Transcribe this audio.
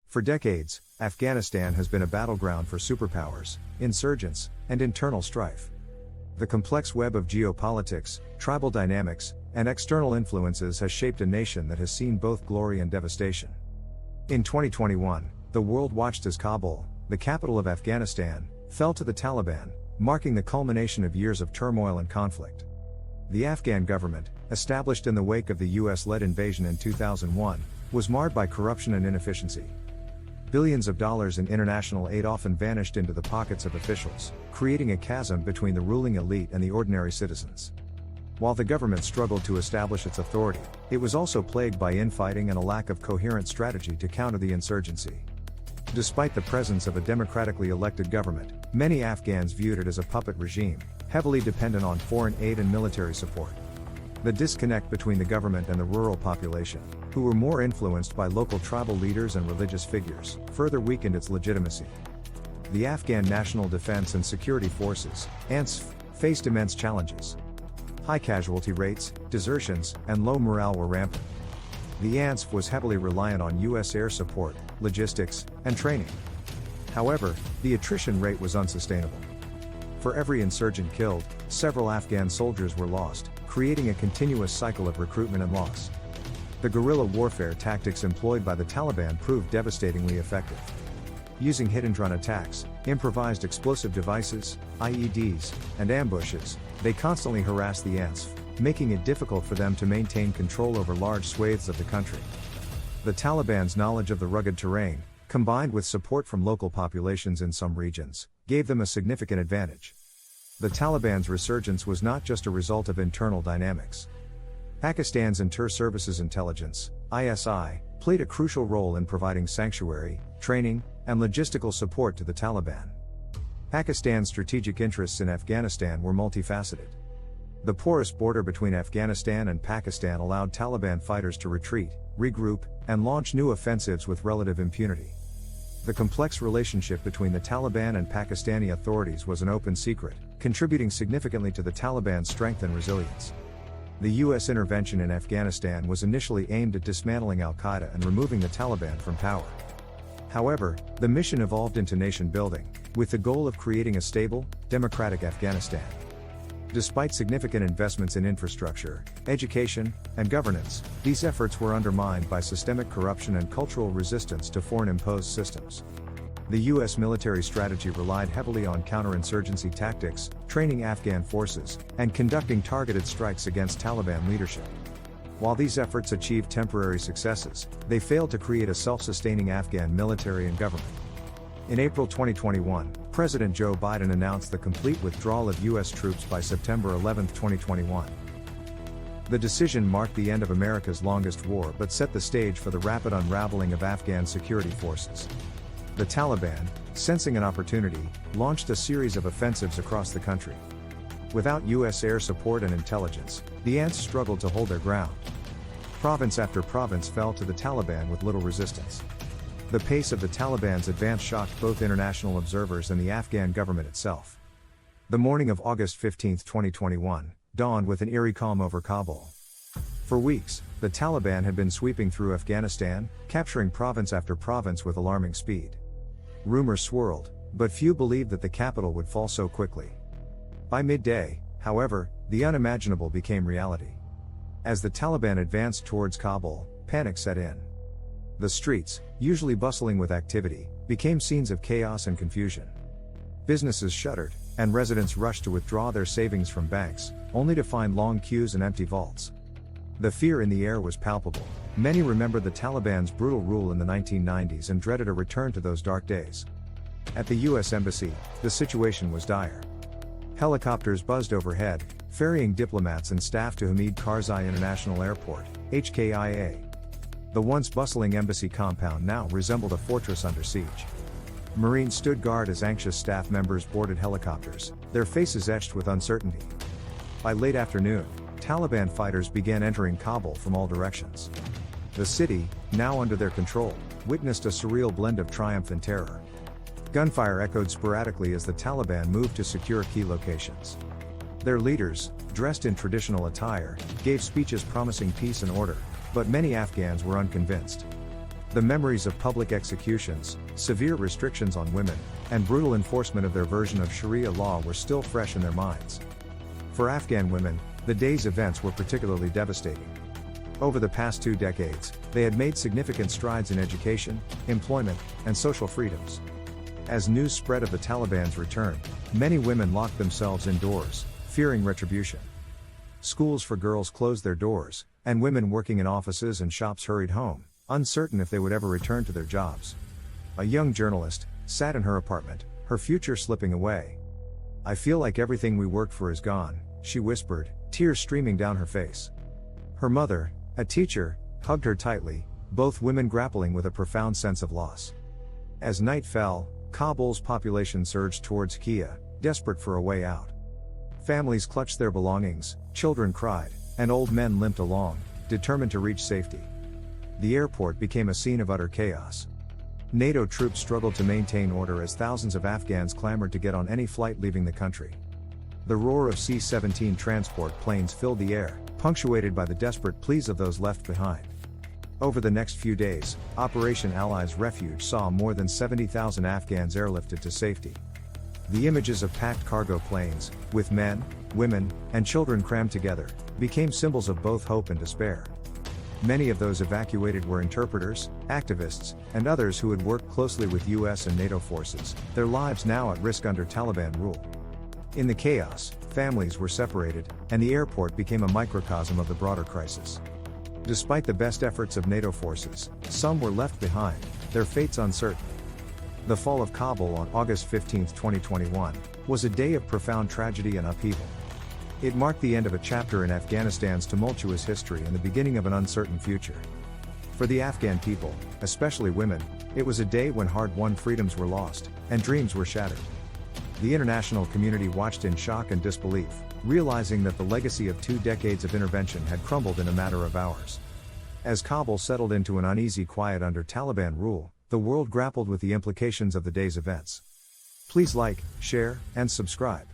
For decades, Afghanistan has been a battleground for superpowers, insurgents, and internal strife. The complex web of geopolitics, tribal dynamics, and external influences has shaped a nation that has seen both glory and devastation. In 2021, the world watched as Kabul, the capital of Afghanistan, fell to the Taliban, marking the culmination of years of turmoil and conflict. The Afghan government, established in the wake of the US-led invasion in 2001, was marred by corruption and inefficiency. Billions of dollars in international aid often vanished into the pockets of officials, creating a chasm between the ruling elite and the ordinary citizens. While the government struggled to establish its authority, it was also plagued by infighting and a lack of coherent strategy to counter the insurgency. Despite the presence of a democratically elected government, many Afghans viewed it as a puppet regime, heavily dependent on foreign aid and military support. The disconnect between the government and the rural population, who were more influenced by local tribal leaders and religious figures, further weakened its legitimacy. The Afghan National Defense and Security Forces, ANSF, faced immense challenges. High casualty rates, desertions, and low morale were rampant. The ANSF was heavily reliant on US air support, logistics, and training. However, the attrition rate was unsustainable. For every insurgent killed, several Afghan soldiers were lost, creating a continuous cycle of recruitment and loss. The guerrilla warfare tactics employed by the Taliban proved devastatingly effective. Using hit-and-run attacks, improvised explosive devices, IEDs, and ambushes, they constantly harassed the ANSF, making it difficult for them to maintain control over large swathes of the country. The Taliban's knowledge of the rugged terrain, combined with support from local populations in some regions, gave them a significant advantage. The Taliban's resurgence was not just a result of internal dynamics. Pakistan's Inter-Services Intelligence, ISI, played a crucial role in providing sanctuary, training, and logistical support to the Taliban. Pakistan's strategic interests in Afghanistan were multifaceted. The porous border between Afghanistan and Pakistan allowed Taliban fighters to retreat, regroup, and launch new offensives with relative impunity. The complex relationship between the Taliban and Pakistani authorities was an open secret, contributing significantly to the Taliban's strength and resilience. The US intervention in Afghanistan was initially aimed at dismantling al-Qaeda and removing the Taliban from power. However, the mission evolved into nation building, with the goal of creating a stable, democratic Afghanistan. Despite significant investments in infrastructure, education, and governance, these efforts were undermined by systemic corruption and cultural resistance to foreign-imposed systems. The US military strategy relied heavily on counterinsurgency tactics, training Afghan forces, and conducting targeted strikes against Taliban leadership. While these efforts achieved temporary successes, they failed to create a self-sustaining Afghan military and government. In April 2021, President Joe Biden announced the complete withdrawal of US troops by September 11, 2021. The decision marked the end of America's longest war but set the stage for the rapid unraveling of Afghan security forces. The Taliban, sensing an opportunity, launched a series of offensives across the country. Without US air support and intelligence, the ANSF struggled to hold their ground. Province after province fell to the Taliban with little resistance. The pace of the Taliban's advance shocked both international observers and the Afghan government itself. The morning of August 15, 2021, dawned with an eerie calm over Kabul. For weeks, the Taliban had been sweeping through Afghanistan, capturing province after province with alarming speed. Rumors swirled, but few believed that the capital would fall so quickly. By midday, however, the unimaginable became reality. As the Taliban advanced towards Kabul, panic set in. The streets, usually bustling with activity, became scenes of chaos and confusion. Businesses shuttered, and residents rushed to withdraw their savings from banks, only to find long queues and empty vaults. The fear in the air was palpable. Many remembered the Taliban's brutal rule in the 1990s and dreaded a return to those dark days. At the US Embassy, the situation was dire. Helicopters buzzed overhead, ferrying diplomats and staff to Hamid Karzai International Airport, HKIA. The once bustling embassy compound now resembled a fortress under siege. Marines stood guard as anxious staff members boarded helicopters, their faces etched with uncertainty. By late afternoon, Taliban fighters began entering Kabul from all directions. The city, now under their control, witnessed a surreal blend of triumph and terror. Gunfire echoed sporadically as the Taliban moved to secure key locations. Their leaders, dressed in traditional attire, gave speeches promising peace and order, but many Afghans were unconvinced. The memories of public executions, severe restrictions on women, and brutal enforcement of their version of Sharia law were still fresh in their minds. For Afghan women, the day's events were particularly devastating. Over the past 2 decades, they had made significant strides in education, employment, and social freedoms. As news spread of the Taliban's return, many women locked themselves indoors, fearing retribution. Schools for girls closed their doors, and women working in offices and shops hurried home, uncertain if they would ever return to their jobs. A young journalist sat in her apartment, her future slipping away. "I feel like everything we worked for is gone," she whispered, tears streaming down her face. Her mother, a teacher, hugged her tightly, both women grappling with a profound sense of loss. As night fell, Kabul's population surged towards Kia, desperate for a way out. Families clutched their belongings, children cried, and old men limped along, determined to reach safety. The airport became a scene of utter chaos. NATO troops struggled to maintain order as thousands of Afghans clamored to get on any flight leaving the country. The roar of C-17 transport planes filled the air, punctuated by the desperate pleas of those left behind. Over the next few days, Operation Allies Refuge saw more than 70,000 Afghans airlifted to safety. The images of packed cargo planes, with men, women, and children crammed together, became symbols of both hope and despair. Many of those evacuated were interpreters, activists, and others who had worked closely with US and NATO forces, their lives now at risk under Taliban rule. In the chaos, families were separated, and the airport became a microcosm of the broader crisis. Despite the best efforts of NATO forces, some were left behind, their fates uncertain. The fall of Kabul on August 15, 2021, was a day of profound tragedy and upheaval. It marked the end of a chapter in Afghanistan's tumultuous history and the beginning of an uncertain future. For the Afghan people, especially women, it was a day when hard-won freedoms were lost, and dreams were shattered. The international community watched in shock and disbelief, realizing that the legacy of 2 decades of intervention had crumbled in a matter of hours. As Kabul settled into an uneasy quiet under Taliban rule, the world grappled with the implications of the day's events. Please like, share, and subscribe.